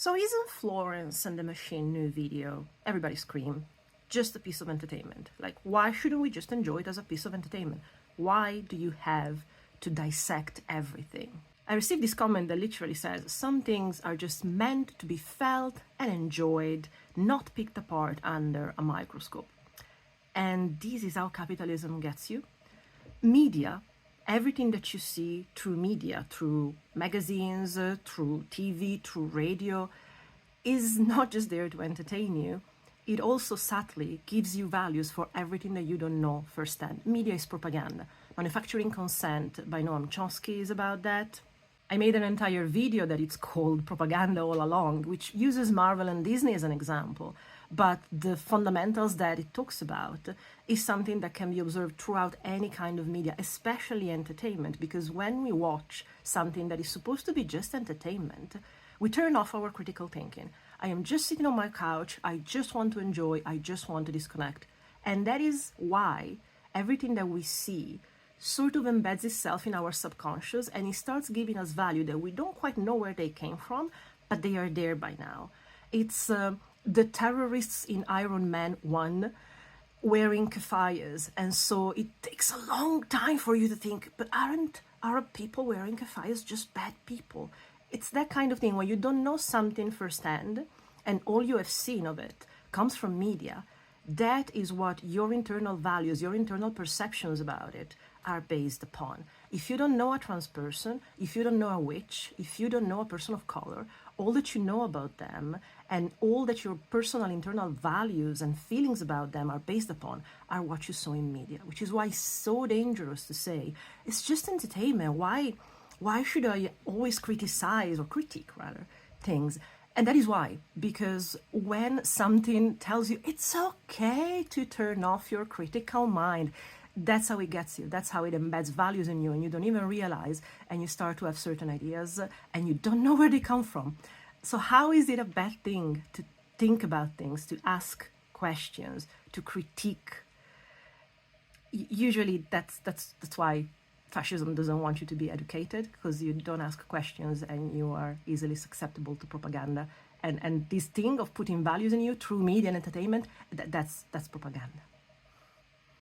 So isn't Florence and the Machine new video, everybody scream, just a piece of entertainment? Like, why shouldn't we just enjoy it as a piece of entertainment? Why do you have to dissect everything? I received this comment that literally says, some things are just meant to be felt and enjoyed, not picked apart under a microscope. And this is how capitalism gets you. Media, everything that you see through media, through magazines, through TV, through radio, is not just there to entertain you. It also subtly gives you values for everything that you don't know firsthand. Media is propaganda. Manufacturing Consent by Noam Chomsky is about that. I made an entire video that it's called Propaganda All Along, which uses Marvel and Disney as an example. But the fundamentals that it talks about is something that can be observed throughout any kind of media, especially entertainment, because when we watch something that is supposed to be just entertainment, we turn off our critical thinking. I am just sitting on my couch, I just want to enjoy, I just want to disconnect. And that is why everything that we see sort of embeds itself in our subconscious, and it starts giving us value that we don't quite know where they came from, but they are there by now. It's the terrorists in Iron Man 1 wearing keffiyehs, and so it takes a long time for you to think, but aren't Arab people wearing keffiyehs just bad people? It's that kind of thing where you don't know something firsthand and all you have seen of it comes from media. That is what your internal values, your internal perceptions about it are based upon. If you don't know a trans person, if you don't know a witch, if you don't know a person of color, all that you know about them and all that your personal internal values and feelings about them are based upon are what you saw in media, which is why it's so dangerous to say, it's just entertainment. Why should I always criticize or critique rather things? And that is why, because when something tells you it's okay to turn off your critical mind, that's how it gets you. That's how it embeds values in you, and you don't even realize, and you start to have certain ideas and you don't know where they come from. So how is it a bad thing to think about things, to ask questions, to critique? Usually that's why fascism doesn't want you to be educated, because you don't ask questions and you are easily susceptible to propaganda. And this thing of putting values in you through media and entertainment, that's propaganda.